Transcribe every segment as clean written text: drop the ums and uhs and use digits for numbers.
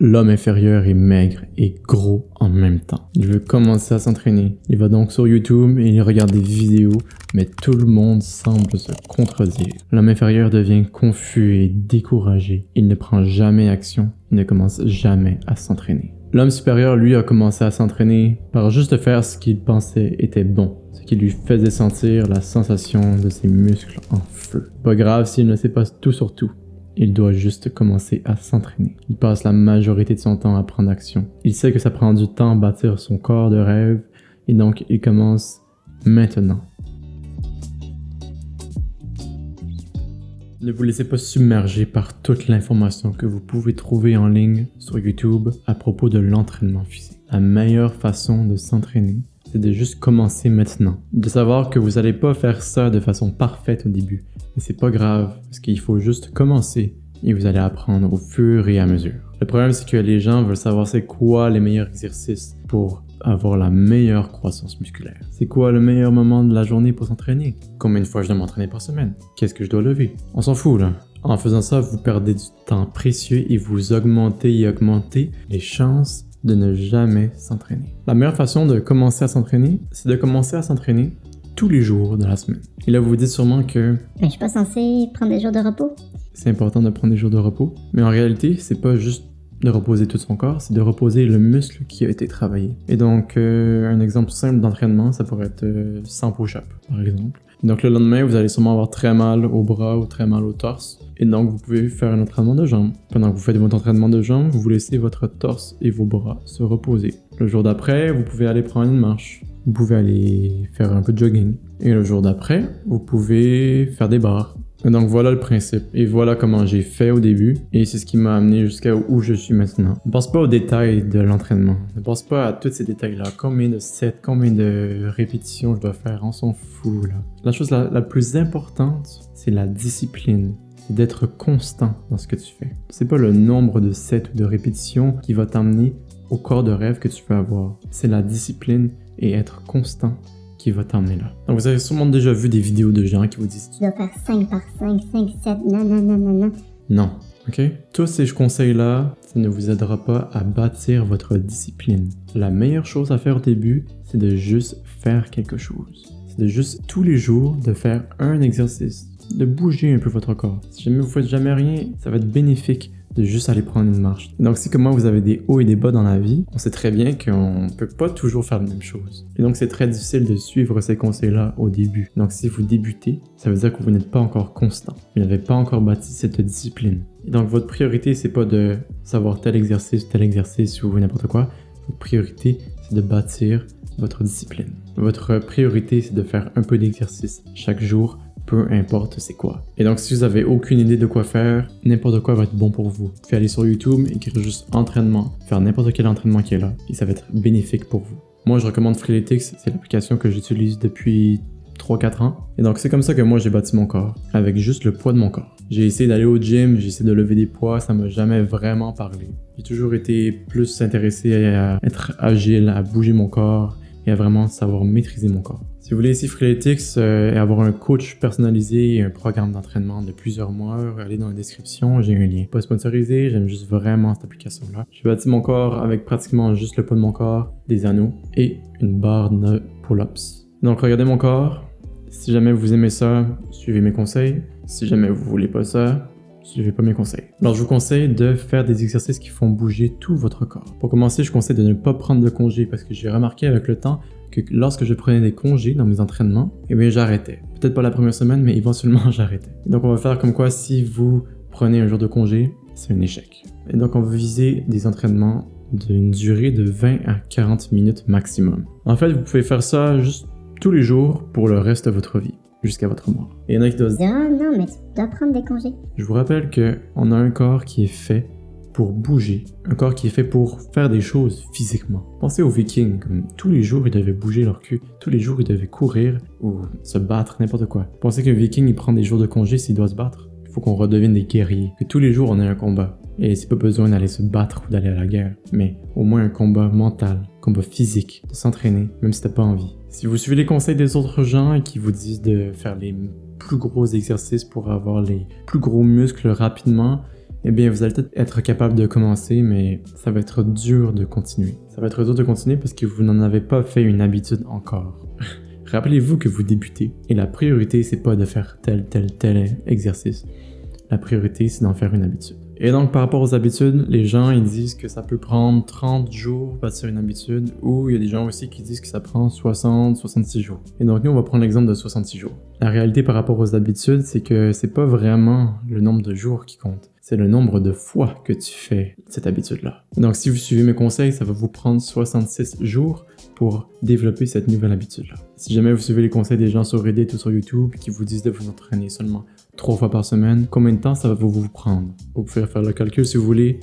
L'homme inférieur est maigre et gros en même temps. Il veut commencer à s'entraîner. Il va donc sur YouTube et il regarde des vidéos, mais tout le monde semble se contredire. L'homme inférieur devient confus et découragé. Il ne prend jamais action. Il ne commence jamais à s'entraîner. L'homme supérieur, lui, a commencé à s'entraîner par juste faire ce qu'il pensait était bon, ce qui lui faisait sentir la sensation de ses muscles en feu. Pas grave s'il ne sait pas tout sur tout. Il doit juste commencer à s'entraîner. Il passe la majorité de son temps à prendre action. Il sait que ça prend du temps à bâtir son corps de rêve et donc il commence maintenant. Ne vous laissez pas submerger par toute l'information que vous pouvez trouver en ligne sur YouTube à propos de l'entraînement physique. La meilleure façon de s'entraîner, c'est de juste commencer maintenant. De savoir que vous n'allez pas faire ça de façon parfaite au début. Mais c'est pas grave, parce qu'il faut juste commencer et vous allez apprendre au fur et à mesure. Le problème, c'est que les gens veulent savoir c'est quoi les meilleurs exercices pour avoir la meilleure croissance musculaire. C'est quoi le meilleur moment de la journée pour s'entraîner? Combien de fois je dois m'entraîner par semaine? Qu'est-ce que je dois lever? On s'en fout là. En faisant ça, vous perdez du temps précieux et vous augmentez les chances de ne jamais s'entraîner. La meilleure façon de commencer à s'entraîner, c'est de commencer à s'entraîner tous les jours de la semaine. Et là, vous vous dites sûrement que... Mais je suis pas censé prendre des jours de repos? C'est important de prendre des jours de repos. Mais en réalité, c'est pas juste de reposer tout son corps, c'est de reposer le muscle qui a été travaillé. Et donc, un exemple simple d'entraînement, ça pourrait être 100 push-ups, par exemple. Et donc, le lendemain, vous allez sûrement avoir très mal au bras ou très mal au torse. Et donc, vous pouvez faire un entraînement de jambes. Pendant que vous faites votre entraînement de jambes, vous laissez votre torse et vos bras se reposer. Le jour d'après, vous pouvez aller prendre une marche. Vous pouvez aller faire un peu de jogging. Et le jour d'après, vous pouvez faire des barres. Et donc voilà le principe. Et voilà comment j'ai fait au début. Et c'est ce qui m'a amené jusqu'à où je suis maintenant. Ne pense pas aux détails de l'entraînement. Ne pense pas à tous ces détails-là. Combien de sets, combien de répétitions je dois faire. On s'en fout là. La chose la plus importante, c'est la discipline. C'est d'être constant dans ce que tu fais. C'est pas le nombre de sets ou de répétitions qui va t'amener au corps de rêve que tu peux avoir. C'est la discipline et être constant qui va t'emmener là. Donc vous avez sûrement déjà vu des vidéos de gens qui vous disent tu dois faire 5 par 5, 5, 7, non. Non, ok? Tous ces conseils-là, ça ne vous aidera pas à bâtir votre discipline. La meilleure chose à faire au début, c'est de juste faire quelque chose. C'est de juste tous les jours de faire un exercice, de bouger un peu votre corps. Si jamais vous faites jamais rien, ça va être bénéfique de juste aller prendre une marche. Et donc, si comme moi, vous avez des hauts et des bas dans la vie, on sait très bien qu'on peut pas toujours faire la même chose. Et donc, c'est très difficile de suivre ces conseils-là au début. Donc, si vous débutez, ça veut dire que vous n'êtes pas encore constant. Vous n'avez pas encore bâti cette discipline. Et donc, votre priorité, c'est pas de savoir tel exercice ou n'importe quoi. Votre priorité, c'est de bâtir votre discipline. Votre priorité, c'est de faire un peu d'exercice chaque jour, peu importe c'est quoi. Et donc, si vous avez aucune idée de quoi faire, n'importe quoi va être bon pour vous. Vous pouvez aller sur YouTube, écrire juste entraînement, faire n'importe quel entraînement qui est là, et ça va être bénéfique pour vous. Moi, je recommande Freeletics, c'est l'application que j'utilise depuis 3-4 ans. Et donc, c'est comme ça que moi, j'ai bâti mon corps, avec juste le poids de mon corps. J'ai essayé d'aller au gym, j'ai essayé de lever des poids, ça m'a jamais vraiment parlé. J'ai toujours été plus intéressé à être agile, à bouger mon corps, et à vraiment savoir maîtriser mon corps. Si vous voulez essayer Freeletics et avoir un coach personnalisé et un programme d'entraînement de plusieurs mois, allez dans la description, j'ai un lien. Pas sponsorisé, j'aime juste vraiment cette application-là. J'ai bâti mon corps avec pratiquement juste le poids de mon corps, des anneaux et une barre de pull-ups. Donc regardez mon corps. Si jamais vous aimez ça, suivez mes conseils. Si jamais vous voulez pas ça, suivez pas mes conseils. Alors je vous conseille de faire des exercices qui font bouger tout votre corps. Pour commencer, je conseille de ne pas prendre de congés parce que j'ai remarqué avec le temps que lorsque je prenais des congés dans mes entraînements, eh bien j'arrêtais. Peut-être pas la première semaine, mais éventuellement j'arrêtais. Et donc on va faire comme quoi si vous prenez un jour de congé, c'est un échec. Et donc on va viser des entraînements d'une durée de 20 à 40 minutes maximum. En fait, vous pouvez faire ça juste tous les jours pour le reste de votre vie, jusqu'à votre mort. Et il y en a qui doivent dire « Non, mais tu dois prendre des congés. » Je vous rappelle qu'on a un corps qui est fait pour bouger, un corps qui est fait pour faire des choses physiquement. Pensez aux Vikings, comme tous les jours ils devaient bouger leur cul, tous les jours ils devaient courir ou se battre, n'importe quoi. Pensez qu'un Viking il prend des jours de congé s'il doit se battre. Il faut qu'on redevienne des guerriers, que tous les jours on ait un combat. Et c'est pas besoin d'aller se battre ou d'aller à la guerre, mais au moins un combat mental, combat physique, de s'entraîner, même si t'as pas envie. Si vous suivez les conseils des autres gens et qui vous disent de faire les plus gros exercices pour avoir les plus gros muscles rapidement, eh bien vous allez peut-être être capable de commencer, mais ça va être dur de continuer. Ça va être dur de continuer parce que vous n'en avez pas fait une habitude encore. Rappelez-vous que vous débutez et la priorité, c'est pas de faire tel exercice. La priorité, c'est d'en faire une habitude. Et donc, par rapport aux habitudes, les gens, ils disent que ça peut prendre 30 jours bâtir une habitude, ou il y a des gens aussi qui disent que ça prend 60, 66 jours. Et donc, nous, on va prendre l'exemple de 66 jours. La réalité par rapport aux habitudes, c'est que c'est pas vraiment le nombre de jours qui compte. C'est le nombre de fois que tu fais cette habitude-là. Donc, si vous suivez mes conseils, ça va vous prendre 66 jours pour développer cette nouvelle habitude-là. Si jamais vous suivez les conseils des gens sur Reddit ou sur YouTube qui vous disent de vous entraîner seulement 3 fois par semaine, combien de temps ça va vous prendre? Vous pouvez faire le calcul si vous voulez,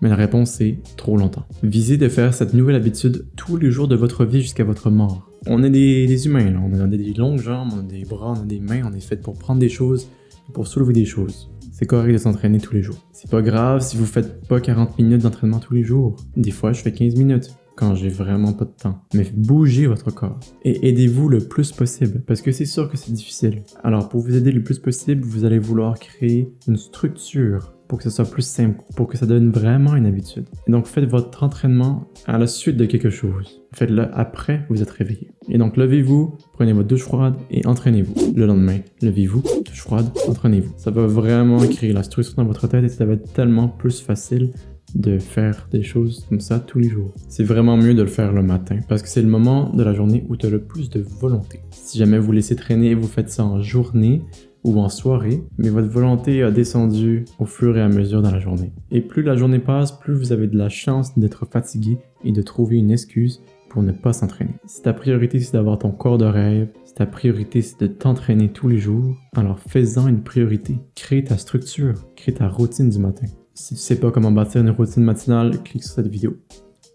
mais la réponse c'est trop longtemps. Visez de faire cette nouvelle habitude tous les jours de votre vie jusqu'à votre mort. On est des humains, là. On a des longues jambes, on a des bras, on a des mains, on est fait pour prendre des choses, pour soulever des choses. C'est correct de s'entraîner tous les jours. C'est pas grave si vous faites pas 40 minutes d'entraînement tous les jours. Des fois, je fais 15 minutes quand j'ai vraiment pas de temps. Mais bougez votre corps et aidez-vous le plus possible parce que c'est sûr que c'est difficile. Alors, pour vous aider le plus possible, vous allez vouloir créer une structure pour que ce soit plus simple, pour que ça devienne vraiment une habitude. Et donc, faites votre entraînement à la suite de quelque chose. Faites-le après vous êtes réveillé. Et donc, levez-vous, prenez votre douche froide et entraînez-vous. Le lendemain, levez-vous, douche froide, entraînez-vous. Ça va vraiment créer la structure dans votre tête et ça va être tellement plus facile de faire des choses comme ça tous les jours. C'est vraiment mieux de le faire le matin parce que c'est le moment de la journée où tu as le plus de volonté. Si jamais vous laissez traîner et vous faites ça en journée ou en soirée, mais votre volonté a descendu au fur et à mesure dans la journée. Et plus la journée passe, plus vous avez de la chance d'être fatigué et de trouver une excuse pour ne pas s'entraîner. Si ta priorité c'est d'avoir ton corps de rêve, si ta priorité c'est de t'entraîner tous les jours, alors fais-en une priorité. Crée ta structure, crée ta routine du matin. Si tu sais pas comment bâtir une routine matinale, clique sur cette vidéo.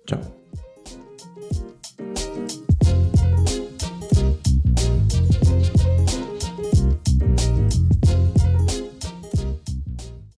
Ciao!